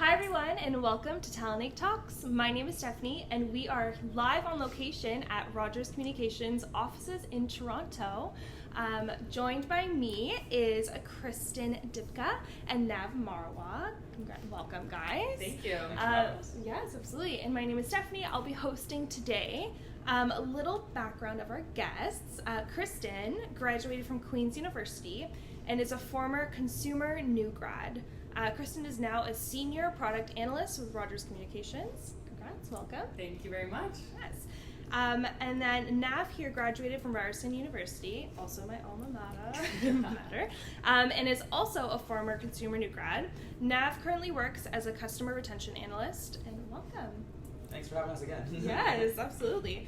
Hi everyone and welcome to TalentEgg Talks. My name is Stephanie and we are live on location at Rogers Communications offices in Toronto. Joined by me is Kristen, Dybka, and Marwah. Welcome guys. Thank you. Yes, absolutely. And my name is Stephanie. I'll be hosting today. A little background of our guests. Kristen graduated from Queen's University and is a former consumer new grad. Kristen is now a senior product analyst with Rogers Communications. Congrats, welcome. Thank you very much. Yes. And then Nav here graduated from Ryerson University, also my alma mater, and is also a former consumer new grad. Nav currently works as a customer retention analyst, and welcome. Thanks for having us again. Yes, absolutely.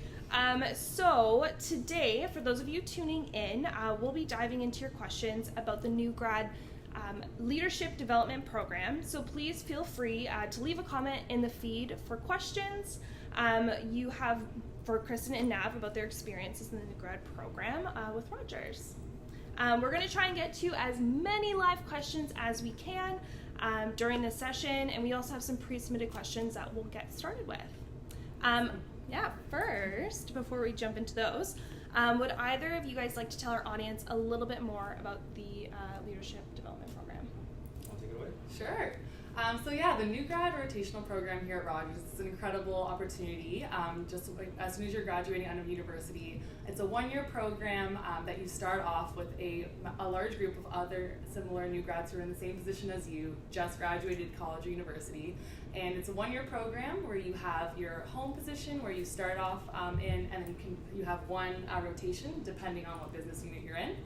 So today, for those of you tuning in, we'll be diving into your questions about the new grad leadership development program. So please feel free to leave a comment in the feed for questions you have for Kristen and Nav about their experiences in the new grad program with Rogers. We're going to try and get to as many live questions as we can during this session, and we also have some pre-submitted questions that we'll get started with. First, before we jump into those, would either of you guys like to tell our audience a little bit more about the leadership development program? I'll take it away. Sure. The new grad rotational program here at Rogers is an incredible opportunity. Just as soon as you're graduating out of university, it's a one-year program that you start off with a large group of other similar new grads who are in the same position as you, just graduated college or university. And it's a one-year program where you have your home position where you start off in, and then you have one rotation depending on what business unit you're in.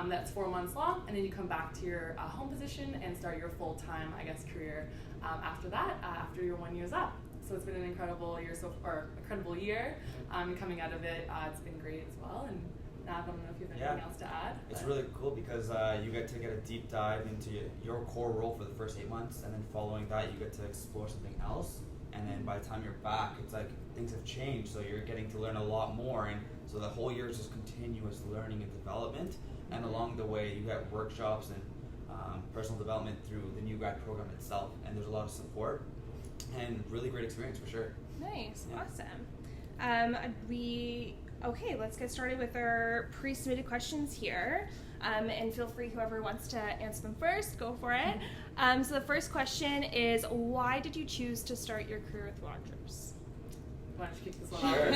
That's 4 months long, and then you come back to your home position and start your full-time, career after that, after your 1 year's up. So it's been an incredible year. Coming out of it, it's been great as well. And Nav, I don't know if you have anything else to add. It's really cool because you get to get a deep dive into your core role for the first 8 months, and then following that, you get to explore something else. And then by the time you're back, it's like things have changed, so you're getting to learn a lot more. And so the whole year is just continuous learning and development. And along the way, you get workshops and personal development through the new grad program itself. And there's a lot of support and really great experience for sure. Nice, awesome. Let's get started with our pre-submitted questions here. And feel free, whoever wants to answer them first, go for it. So the first question is, why did you choose to start your career with Rogers? Why don't you kick this one Sure.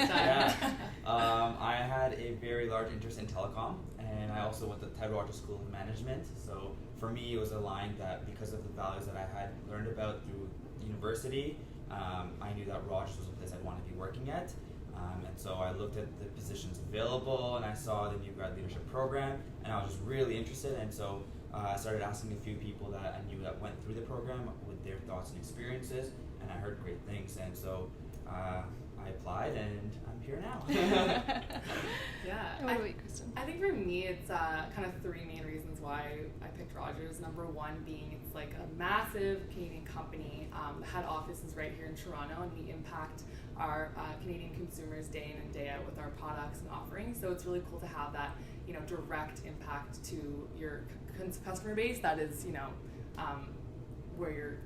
off? I had a very large interest in telecom, and I also went to Ted Rogers School of Management. So for me, it was aligned that because of the values that I had learned about through university, I knew that Rogers was a place I wanted to be working at. And so I looked at the positions available, and I saw the new grad leadership program, and I was just really interested. And so I started asking a few people that I knew that went through the program with their thoughts and experiences, and I heard great things. And so I applied, and I'm here now. What about you, Kristen? I think for me, it's kind of three main reasons why I picked Rogers. Number one being it's like a massive Canadian company. The head office is right here in Toronto, and we impact our Canadian consumers day in and day out with our products and offerings. So it's really cool to have that, direct impact to your customer base. That is, where your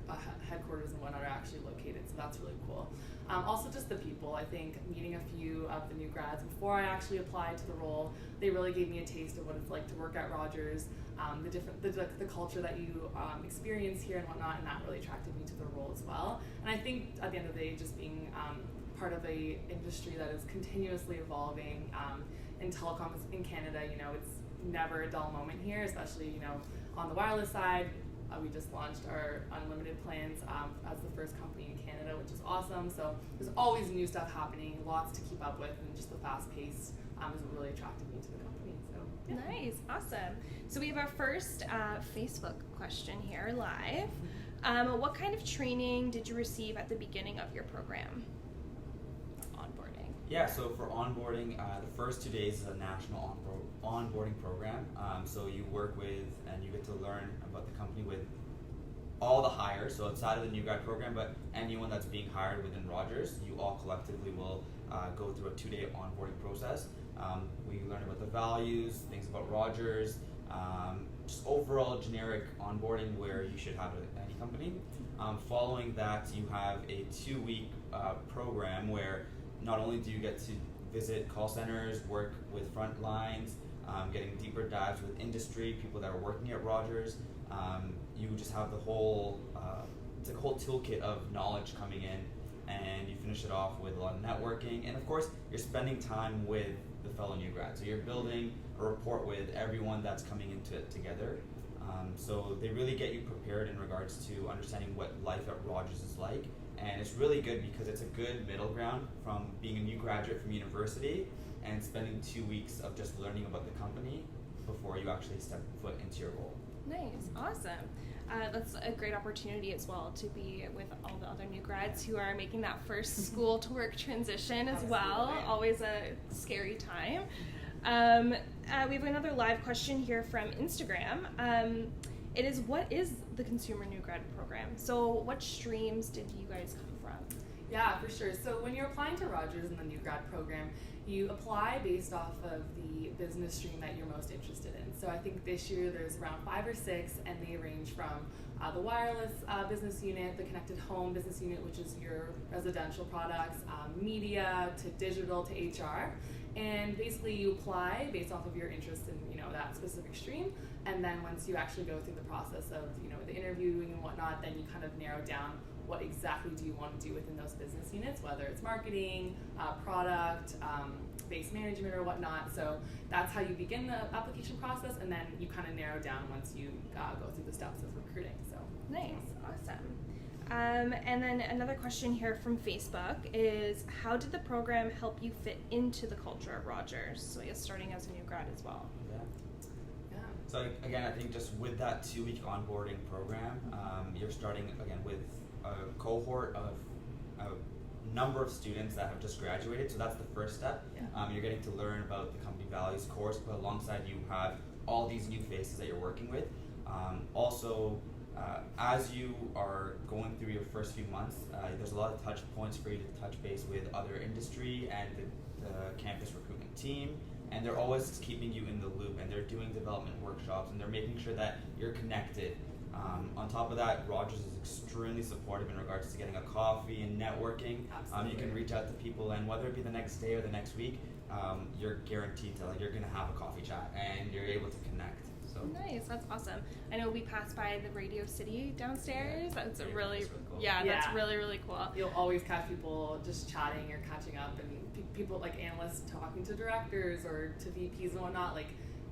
headquarters and whatnot are actually located. So that's really cool. Also just the people. I think meeting a few of the new grads before I actually applied to the role, they really gave me a taste of what it's like to work at Rogers, the culture that you experience here and whatnot, and that really attracted me to the role as well. And I think at the end of the day, just being part of a industry that is continuously evolving in telecom in Canada, it's never a dull moment here, especially, on the wireless side. We just launched our unlimited plans as the first company in Canada, which is awesome. So there's always new stuff happening, lots to keep up with, and just the fast pace is what really attracted me to the company. So yeah. Nice, awesome. So we have our first Facebook question here live. What kind of training did you receive at the beginning of your program? Onboarding. Yeah, so for onboarding, the first 2 days is a national onboarding program. So you work with and you get to learn about the company with all the hires, so outside of the new grad program, but anyone that's being hired within Rogers, you all collectively will go through a 2-day onboarding process. We learn about the values, things about Rogers, just overall generic onboarding where you should have at any company. Following that, you have a 2-week program where not only do you get to visit call centers, work with front lines, getting deeper dives with industry, people that are working at Rogers, you just have the whole, it's like a whole toolkit of knowledge coming in, and you finish it off with a lot of networking, and of course, you're spending time with the fellow new grads. So you're building a rapport with everyone that's coming into it together. So they really get you prepared in regards to understanding what life at Rogers is like, and it's really good because it's a good middle ground from being a new graduate from university and spending 2 weeks of just learning about the company before you actually step foot into your role. Nice, awesome. That's a great opportunity as well to be with all the other new grads who are making that first school to work transition as well. Always a scary time. We have another live question here from Instagram. It is, what is the Consumer New Grad program? So what streams did you guys come from? Yeah, for sure. So when you're applying to Rogers in the New Grad program, you apply based off of the business stream that you're most interested in. So I think this year there's around 5 or 6, and they range from the wireless business unit, the connected home business unit, which is your residential products, media, to digital, to HR. And basically you apply based off of your interest in, that specific stream. And then once you actually go through the process of, the interviewing and whatnot, then you kind of narrow down what exactly do you want to do within those business units, whether it's marketing, product, base management or whatnot. So that's how you begin the application process, and then you kind of narrow down once you go through the steps of recruiting. So nice, awesome. And then another question here from Facebook is, how did the program help you fit into the culture at Rogers? So I guess starting as a new grad as well. Yeah. So again, I think just with that 2-week onboarding program, you're starting again with a cohort of a number of students that have just graduated. So that's the first step. Yeah. You're getting to learn about the company values course, but alongside you have all these new faces that you're working with. As you are going through your first few months, there's a lot of touch points for you to touch base with other industry and the campus recruitment team, and they're always keeping you in the loop, and they're doing development workshops, and they're making sure that you're connected. On top of that, Rogers is extremely supportive in regards to getting a coffee and networking. You can reach out to people, and whether it be the next day or the next week, you're guaranteed to you're going to have a coffee chat, and you're able to connect. So nice, that's awesome. I know we passed by the Radio City downstairs. That's that's really cool. that's really cool. You'll always catch people just chatting or catching up, and people like analysts talking to directors or to VPs and whatnot. Like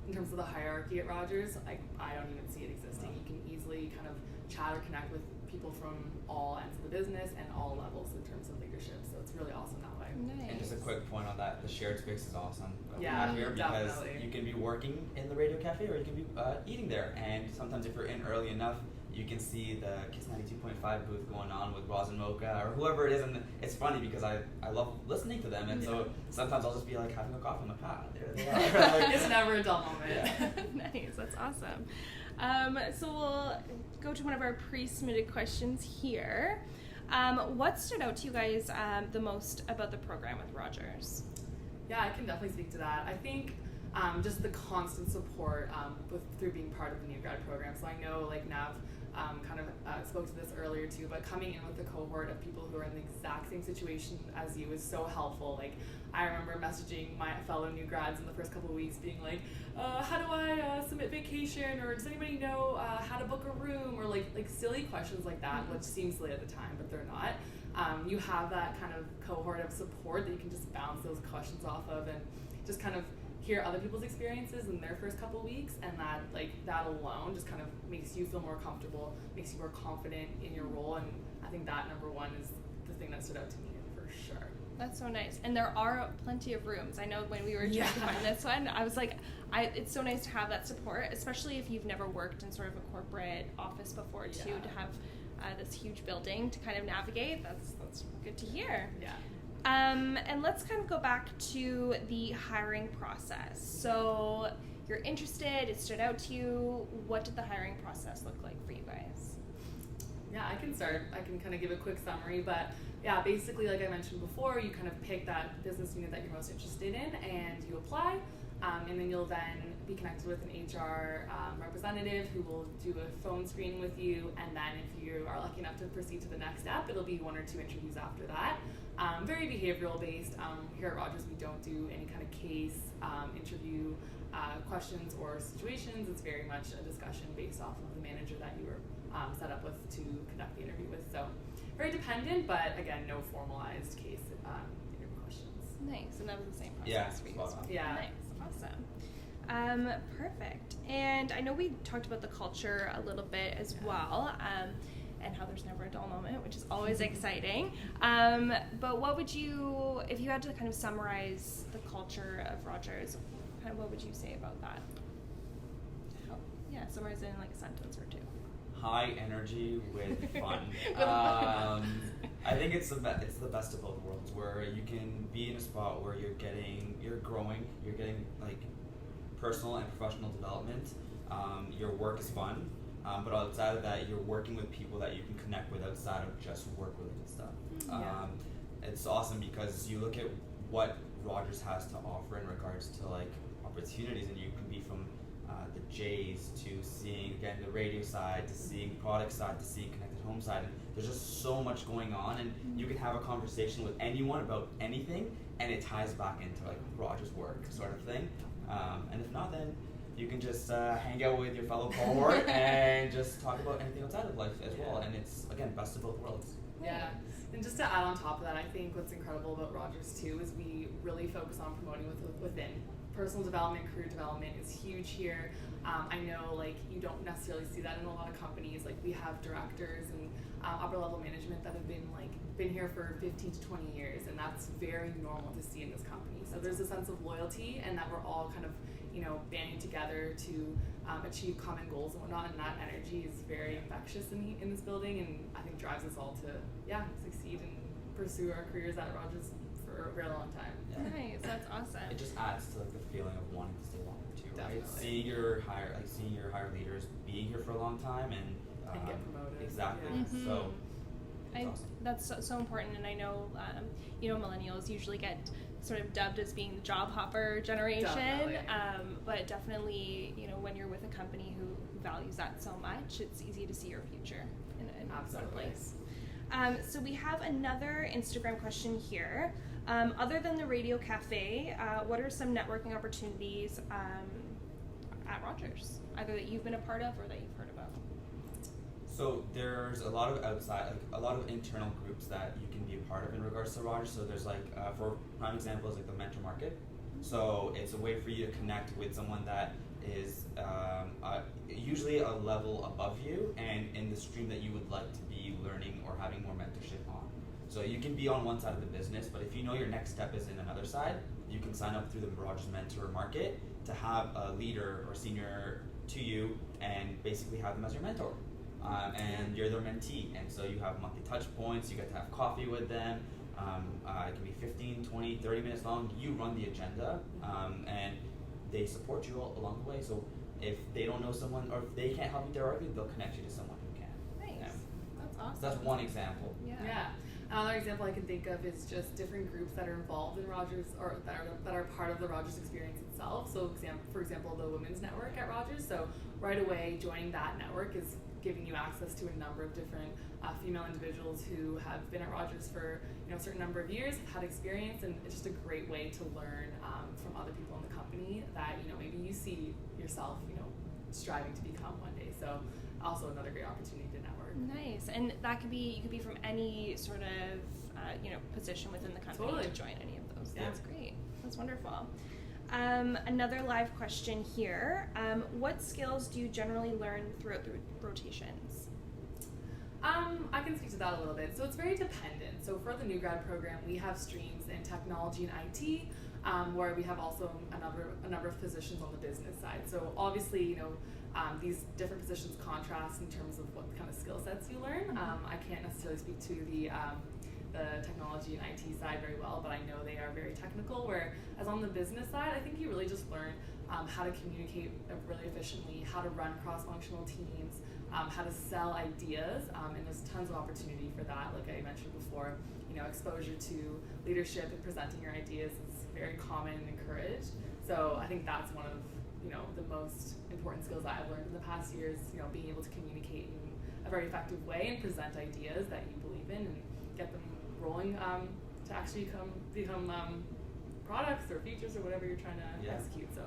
in terms of the hierarchy at Rogers, I don't even see it existing. You can easily kind of chat or connect with people from all ends of the business and all levels in terms of leadership. So it's really awesome that way. Nice. And just a quick point on that, the shared space is awesome. Yeah, Here because definitely. you can be working in the radio cafe or you can be eating there. And sometimes if you're in early enough, you can see the Kiss 92.5 booth going on with Rosin Mocha or whoever it is. And it's funny because I love listening to them. And so sometimes I'll just be like having a coffee. I'm like, there they are. It's never a dull moment. Yeah. Nice, that's awesome. So we'll go to one of our pre-submitted questions here. What stood out to you guys the most about the program with Rogers? Yeah, I can definitely speak to that. I think just the constant support through being part of the New Grad program. So I know, like Nav kind of spoke to this earlier too, but coming in with a cohort of people who are in the exact same situation as you is so helpful. Like I remember messaging my fellow new grads in the first couple of weeks being like, how do I submit vacation, or does anybody know how to book a room, or like silly questions like that, which seem silly at the time, but they're not. You have that kind of cohort of support that you can just bounce those questions off of and just kind of hear other people's experiences in their first couple weeks, and that alone just kind of makes you feel more comfortable, makes you more confident in your role, and I think that number one is the thing that stood out to me for sure. That's so nice. And there are plenty of rooms. I know when we were trying to find this one, I was like, it's so nice to have that support, especially if you've never worked in sort of a corporate office before too, to have this huge building to kind of navigate. That's good to hear. Yeah. And let's kind of go back to the hiring process. So you're interested, it stood out to you. What did the hiring process look like for you guys? Yeah, I can start. I can kind of give a quick summary, but yeah, basically like I mentioned before, you kind of pick that business unit that you're most interested in and you apply. And then you'll then be connected with an HR representative who will do a phone screening with you. And then if you are lucky enough to proceed to the next step, it'll be 1 or 2 interviews after that. Very behavioral based. Here at Rogers, we don't do any kind of case interview questions or situations. It's very much a discussion based off of the manager that you were set up with to conduct the interview with. So very dependent, but again, no formalized case interview questions. Nice, and that was the same process for you as well. Yeah. Nice, awesome. Perfect. And I know we talked about the culture a little bit as well, and how there's never a dull moment, which is always exciting. But what would you, if you had to kind of summarize the culture of Rogers, kind of what would you say about that? Yeah, summarize it in like a sentence or two. High energy with fun. I think it's the best of both worlds, where you can be in a spot where you're growing, you're getting like personal and professional development. Your work is fun, but outside of that, you're working with people that you can connect with outside of just work-related stuff. It's awesome because you look at what Rogers has to offer in regards to like opportunities, and you can be from the J's to seeing again the radio side, to seeing product side, to seeing connected home side, and there's just so much going on, and you can have a conversation with anyone about anything, and it ties back into like Rogers work sort of thing. And if not, then you can just hang out with your fellow cohort and just talk about anything outside of life as well. And it's again best of both worlds. Yeah, and just to add on top of that, I think what's incredible about Rogers too is we really focus on promoting within. Personal development, career development is huge here. I know like you don't necessarily see that in a lot of companies. Like we have directors and upper level management that have been here for 15 to 20 years, and that's very normal to see in this company. So there's a sense of loyalty, and that we're all kind of banding together to achieve common goals and whatnot. And that energy is very infectious in this building, and I think drives us all to succeed and pursue our careers at Rogers for a very long time. Yeah. Nice, that's awesome. It just adds to like the feeling of wanting to stay longer too, right? Definitely. Seeing your higher leaders being here for a long time and get promoted. Exactly. Yeah. Mm-hmm. So awesome. That's so important, and I know millennials usually get sort of dubbed as being the job hopper generation. Definitely. But definitely, when you're with a company who values that so much, it's easy to see your future in a place. So we have another Instagram question here. Other than the Radio Cafe, what are some networking opportunities at Rogers, either that you've been a part of or that you've heard about? So there's a lot of a lot of internal groups that you can be a part of in regards to Rogers. So there's for prime examples, like the mentor market. So it's a way for you to connect with someone that is usually a level above you and in the stream that you would like to be learning or having more mentorship on. So you can be on one side of the business, but if you know your next step is in another side, you can sign up through the Rogers Mentor Market to have a leader or senior to you and basically have them as your mentor. And you're their mentee, and so you have monthly touch points, you get to have coffee with them. It can be 15, 20, 30 minutes long. You run the agenda, and they support you all along the way. So if they don't know someone, or if they can't help you directly, they'll connect you to someone who can. Nice. Yeah. That's awesome. So that's one example. Yeah. Another example I can think of is just different groups that are involved in Rogers, or that are part of the Rogers experience itself. So, for example, the Women's Network at Rogers. So right away, joining that network is giving you access to a number of different female individuals who have been at Rogers for a certain number of years, have had experience, and it's just a great way to learn from other people in the company that maybe you see yourself striving to become one day. So also another great opportunity to network. Nice, and that could be, you could be from any sort of position within the company Totally. to join any of those. Yeah. That's great. That's wonderful. Another live question here. What skills do you generally learn throughout the rotations? I can speak to that a little bit. So it's very dependent. So for the new grad program, we have streams in technology and IT, where we have also a number of positions on the business side. So obviously, these different positions contrast in terms of what kind of skill sets you learn. I can't necessarily speak to the the technology and IT side very well, but I know they are very technical, whereas on the business side, I think you really just learn how to communicate really efficiently, how to run cross-functional teams, how to sell ideas, and there's tons of opportunity for that. Like I mentioned before, exposure to leadership and presenting your ideas is very common and encouraged. So I think that's one of the most important skills that I've learned in the past years. Being able to communicate in a very effective way and present ideas that you believe in and get them rolling to actually become products or features or whatever you're trying to execute. So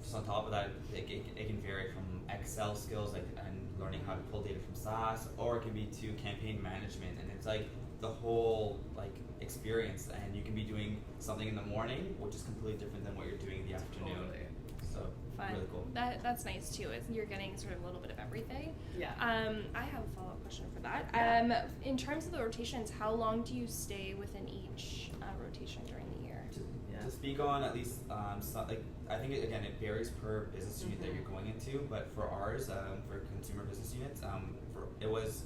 just on top of that, it can vary from Excel skills and learning how to pull data from SAS, or it can be to campaign management, and it's like the whole experience, and you can be doing something in the morning which is completely different than what you're doing in the afternoon. Totally. Fun. Really cool. That's nice too. You're getting sort of a little bit of everything. Yeah. I have a follow-up question for that. Yeah. In terms of the rotations, how long do you stay within each rotation during the year? To speak on at least, I think it varies per business unit that you're going into. But for ours, for consumer business units, it was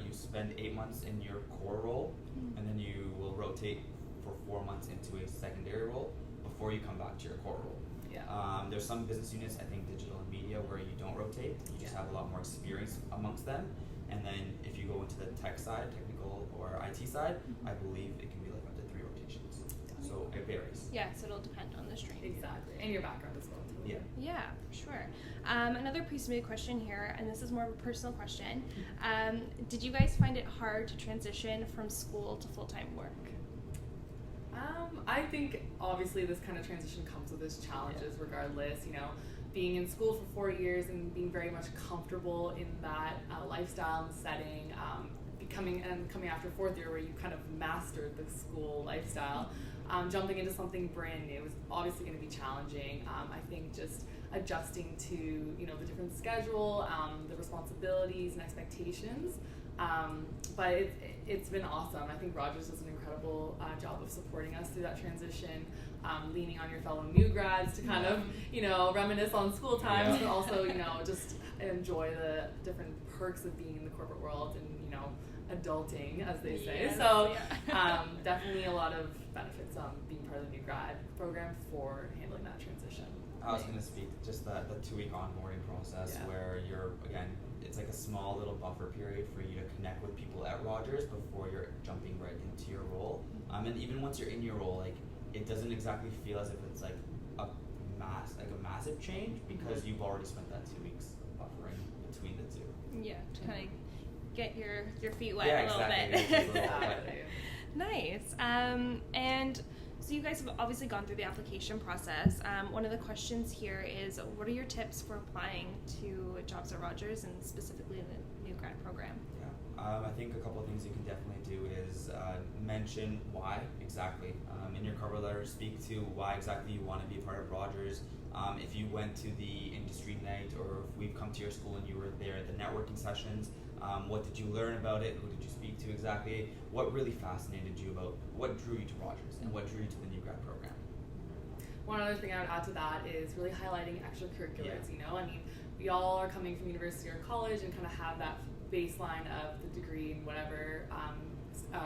you spend 8 months in your core role, and then you will rotate for 4 months into a secondary role before you come back to your core role. Yeah. There's some business units, I think digital and media, where you don't rotate. You just have a lot more experience amongst them. And then if you go into the tech side, technical or IT side, I believe it can be like up to 3 rotations. So it varies. Yeah, so it'll depend on the stream. Exactly. And your background as well, too. Yeah. Yeah, for sure. Another pre-submitted question here, and this is more of a personal question. Did you guys find it hard to transition from school to full-time work? I think obviously this kind of transition comes with its challenges regardless, being in school for 4 years and being very much comfortable in that lifestyle and setting, coming after 4th year where you kind of mastered the school lifestyle, jumping into something brand new is obviously going to be challenging. I think just adjusting to, the different schedule, the responsibilities and expectations. But it's been awesome. I think Rogers does an incredible job of supporting us through that transition, leaning on your fellow new grads to kind of, reminisce on school times, but also, just enjoy the different perks of being in the corporate world and, adulting, as they say. Yes, so definitely a lot of benefits being part of the new grad program for handling that transition. I was going to speak just the 2-week onboarding process where it's like a small little buffer period for you to connect with people at Rogers before you're jumping right into your role. And even once you're in your role, it doesn't exactly feel as if it's like a massive change because you've already spent that 2 weeks buffering between the two. Yeah, to kind of get your feet wet a little bit. Nice. And so you guys have obviously gone through the application process. One of the questions here is, what are your tips for applying to jobs at Rogers and specifically the new grad program? Yeah, I think a couple of things you can definitely do is mention why exactly. In your cover letter, speak to why exactly you want to be a part of Rogers. If you went to the industry night, or if we've come to your school and you were there at the networking sessions, what did you learn about it? Who did you speak to exactly? What really fascinated you about, what drew you to Rogers and what drew you to the new grad program? One other thing I would add to that is really highlighting extracurriculars. We all are coming from university or college and kind of have that baseline of the degree in whatever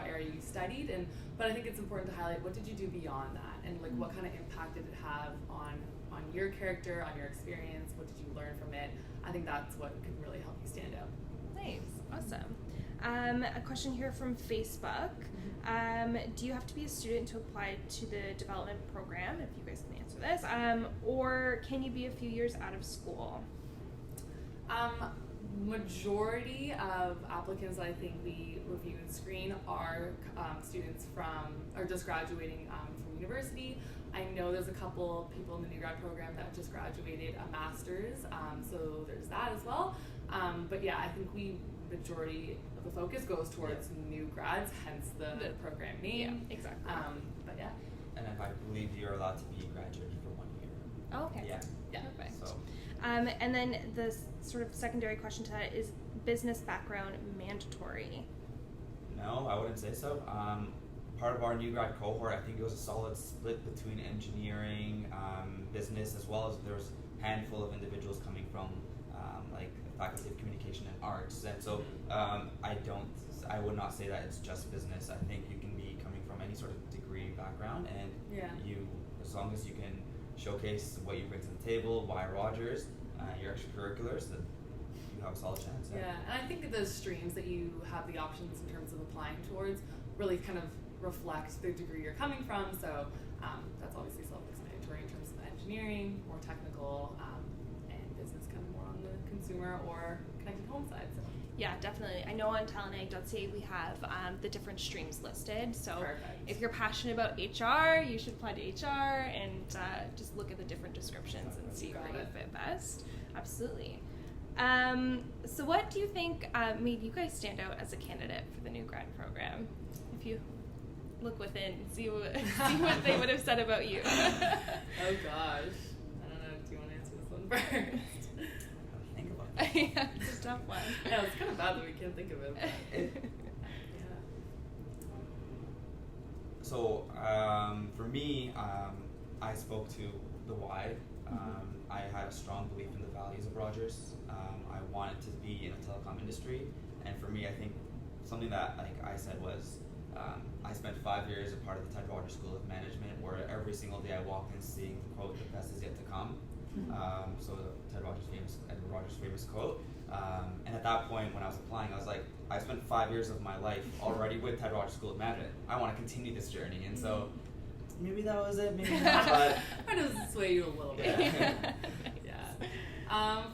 area you studied, but I think it's important to highlight what did you do beyond that, and what kind of impact did it have on your character, on your experience, what did you learn from it. I think that's what can really help you stand out. Nice, awesome. A question here from Facebook. Do you have to be a student to apply to the development program, if you guys can answer this, or can you be a few years out of school? Majority of applicants that I think we review and screen are students or just graduating from university. I know there's a couple people in the new grad program that just graduated a master's, so there's that as well. But yeah, I think majority of the focus goes towards new grads, hence the program name. Yeah, exactly. But yeah. And if I believe you're allowed to be graduated for 1 year. Oh, okay. Yeah. Perfect. So. And then the sort of secondary question to that is business background mandatory? No, I wouldn't say so. Part of our new grad cohort, I think it was a solid split between engineering, business, as well as there was a handful of individuals coming from like the Faculty of Communication and Arts. And so I I would not say that it's just business. I think you can be coming from any sort of degree background, and you, as long as you can showcase what you bring to the table, why Rogers, your extracurriculars, that you have a solid chance. Yeah, and I think those streams that you have the options in terms of applying towards really kind of reflect the degree you're coming from. So that's obviously self-explanatory in terms of engineering, more technical, and business kind of more on the consumer or connected home side. So. Yeah, definitely. I know on TalentEgg.ca we have the different streams listed. So Perfect. If you're passionate about HR, you should apply to HR and just look at the different descriptions and see where you fit best. Absolutely. So what do you think made you guys stand out as a candidate for the new grad program? If you look within, see what they would have said about you. Oh gosh. I don't know. Do you want to answer this one first? Think about it. Yeah, it's a tough one. Yeah, it's kind of bad that we can't think of it. But So for me, I spoke to the why. I had a strong belief in the values of Rogers. I wanted to be in the telecom industry, and for me, I think something that I said was, I spent 5 years a part of the Ted Rogers School of Management, where every single day I walked in seeing the quote, "The best is yet to come." So the Edward Rogers famous quote. And at that point, when I was applying, I was like, I spent 5 years of my life already with Ted Rogers School of Management. I want to continue this journey, and so maybe that was it, maybe not. But I does sway you a little bit.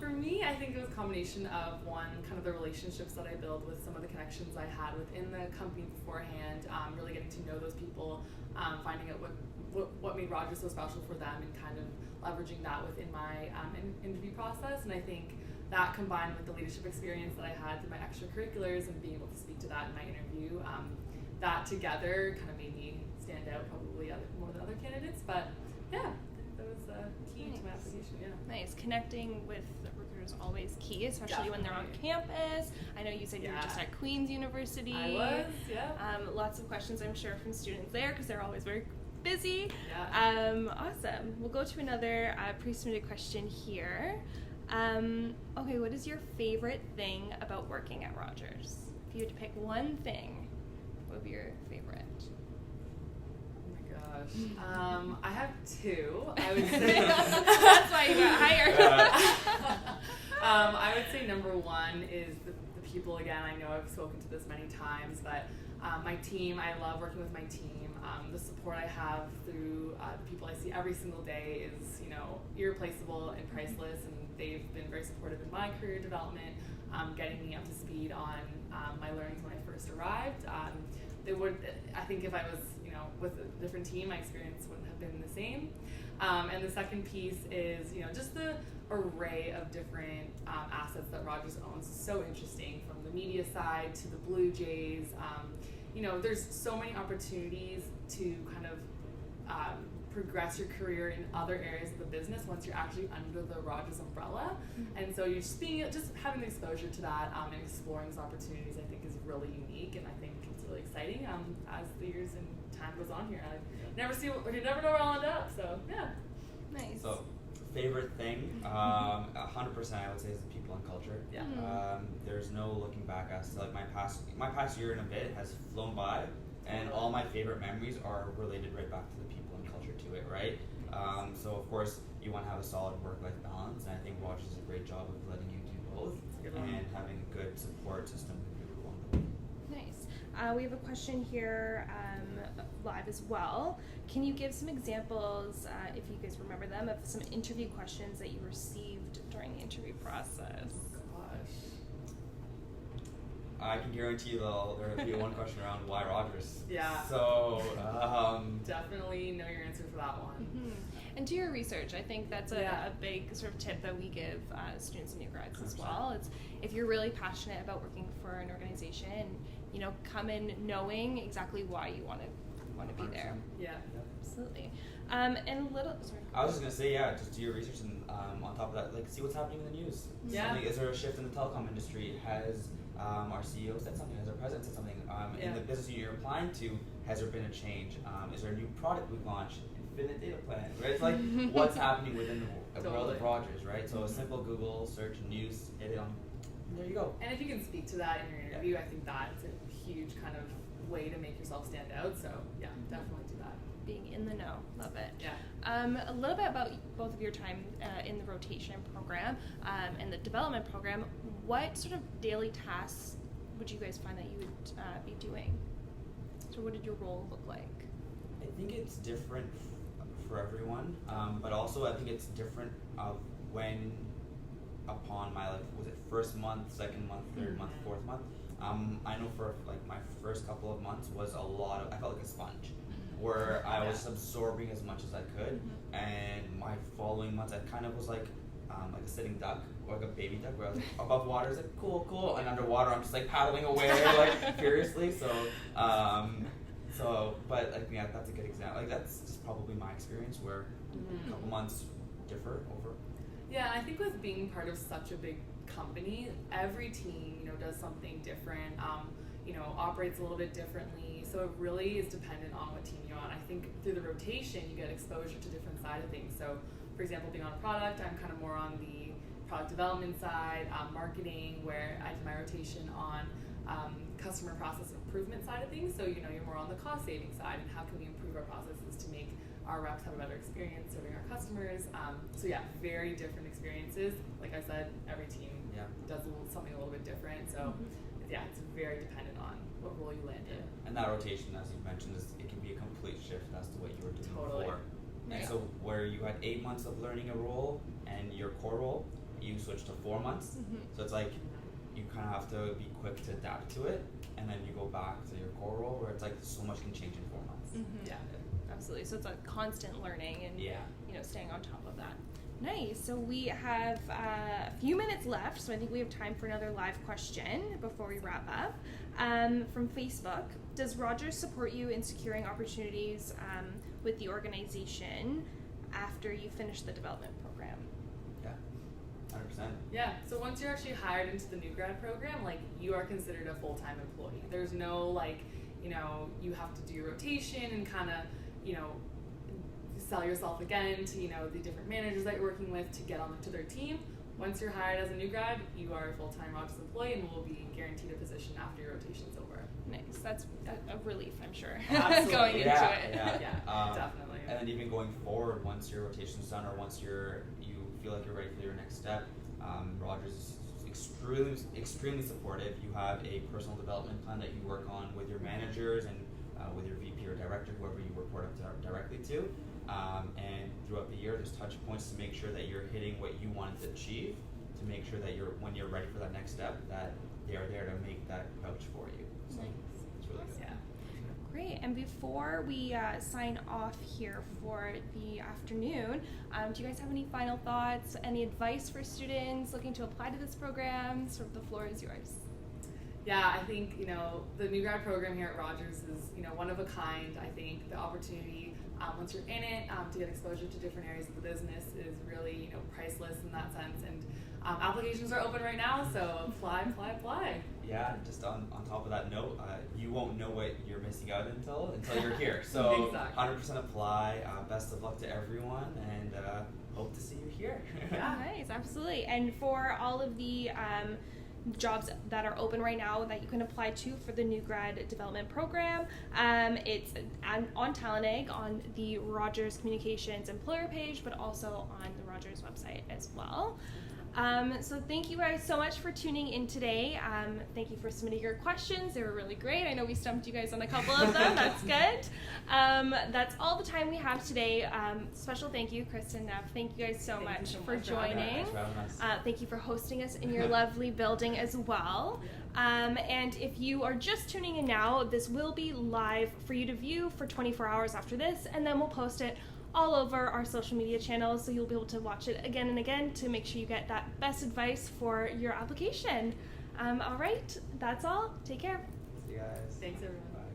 For me, I think it was a combination of one, kind of the relationships that I built with some of the connections I had within the company beforehand, really getting to know those people, finding out what made Rogers so special for them, and kind of leveraging that within my interview process. And I think that combined with the leadership experience that I had through my extracurriculars and being able to speak to that in my interview, that together kind of made me stand out probably more than other candidates. But yeah, that was key to my application. Yeah. Nice. Connecting with the recruiters is always key, especially when they're on campus. I know you said you were just at Queen's University. I was, yeah. Lots of questions, I'm sure, from students there because they're always very busy. Yeah. Awesome. We'll go to another pre-submitted question here. Okay, what is your favorite thing about working at Rogers? If you had to pick one thing, what would be your favorite? I have two. I would say that's why you got hired. I would say number one is the people. Again, I know I've spoken to this many times, but my team. I love working with my team. The support I have through the people I see every single day is, irreplaceable and priceless. And they've been very supportive in my career development, getting me up to speed on my learnings when I first arrived. I think if I was, with a different team, my experience wouldn't have been the same. And the second piece is, just the array of different assets that Rogers owns is so interesting, from the media side to the Blue Jays. There's so many opportunities to kind of progress your career in other areas of the business once you're actually under the Rogers umbrella. And so you're just having the exposure to that and exploring those opportunities, I think, is really unique, and I think it's really exciting as the years and time goes on here. You never know where I'll end up, so yeah. Nice. So, favorite thing, 100% I would say is the people and culture. Yeah. There's no looking back as to my past year and a bit has flown by, and all my favorite memories are related right back to the people and culture to it, right? So of course you want to have a solid work-life balance, and I think Rogers does a great job of letting you do both and having a good support system along the way. Nice. We have a question here live as well. Can you give some examples, if you guys remember them, of some interview questions that you received during the interview process? I can guarantee you there'll be one question around why Rogers. Yeah. So definitely know your answer for that one. Mm-hmm. And do your research. I think that's a big sort of tip that we give students and new grads as well. It's if you're really passionate about working for an organization, come in knowing exactly why you want to be there. Yeah. Absolutely. And a little. Sorry. I was just gonna say, just do your research, and on top of that, see what's happening in the news. Yeah. Is there a shift in the telecom industry? Has our CEO said something? Has our president said something? In the business unit you're applying to, has there been a change? Is there a new product we've launched? Infinite data plan, right? It's like what's happening within the world of Rogers, right? So a simple Google search, news, hit it on. There you go. And if you can speak to that in your interview, I think that's a huge kind of way to make yourself stand out. So yeah, definitely do that. Being in the know, love it. Yeah. A little bit about both of your time in the rotation program and the development program. What sort of daily tasks would you guys find that you would be doing? So what did your role look like? I think it's different for everyone, but also I think it's different when upon my was it first month, second month, third month, fourth month. I know for like my first couple of months was a lot of, I felt like a sponge, where I was absorbing as much as I could, and my following months I kind of was like a sitting duck, or like a baby duck, where I was like above water, it's like cool, and underwater I'm just like paddling away like furiously. But like yeah, that's a good example. Like that's just probably my experience, where a couple months differ over. Yeah, I think with being part of such a big company, every team, does something different, operates a little bit differently. So it really is dependent on what team you're on. I think through the rotation, you get exposure to different side of things. So for example, being on a product, I'm kind of more on the product development side, marketing, where I do my rotation on customer process improvement side of things. So, you're more on the cost saving side, and how can we improve our processes to make our reps have a better experience serving our customers. So yeah, very different experiences. Like I said, every team does something a little bit different. So yeah, it's very dependent on what role you land in. And that rotation, as you mentioned, it can be a complete shift as to what you were doing before. And so where you had 8 months of learning a role and your core role, you switch to 4 months. So it's like you kind of have to be quick to adapt to it, and then you go back to your core role, where it's like so much can change in 4 months. Yeah, absolutely. So it's a constant learning and staying on top of that. Nice. So we have a few minutes left, so I think we have time for another live question before we wrap up. From Facebook, does Rogers support you in securing opportunities with the organization after you finish the development program? Yeah, 100%. Yeah, so once you're actually hired into the new grad program, you are considered a full-time employee. There's no you have to do rotation and kind of, sell yourself again to, the different managers that you're working with to get onto their team. Once you're hired as a new grad, you are a full-time Rogers employee and will be guaranteed a position after your rotation's over. Nice. That's a relief, I'm sure. Absolutely. Going into it. Yeah, definitely. And then even going forward, once your rotation's done, or once you feel like you're ready for your next step, Rogers is extremely supportive. You have a personal development plan that you work on with your managers and with your VP or director, whoever you report up directly to. And throughout the year, there's touch points to make sure that you're hitting what you wanted to achieve, to make sure that when you're ready for that next step, that they are there to make that vouch for you. So it's really good. Yeah. Great. And before we sign off here for the afternoon, do you guys have any final thoughts, any advice for students looking to apply to this program? Sort of the floor is yours. Yeah, I think, the new grad program here at Rogers is, one of a kind. I think the opportunity, once you're in it, to get exposure to different areas of the business is really, priceless in that sense. And applications are open right now, so apply. Yeah, just on top of that note, you won't know what you're missing out until you're here. So Exactly. 100% apply. Best of luck to everyone, and hope to see you here. Yeah. Nice, absolutely. And for all of the jobs that are open right now that you can apply to for the new grad development program, it's on TalentEgg on the Rogers Communications employer page, but also on the Rogers website as well. So thank you guys so much for tuning in today. Thank you for submitting your questions. They were really great. I know we stumped you guys on a couple of them. That's good. That's all the time we have today. Special thank you, Kristen, Nev. Thank you guys so much for joining. Thanks for having us. Thank you for hosting us in your lovely building as well. And if you are just tuning in now, this will be live for you to view for 24 hours after this, and then we'll post it all over our social media channels, so you'll be able to watch it again and again to make sure you get that best advice for your application. All right, that's all. Take care. See you guys. Thanks, everyone. Bye.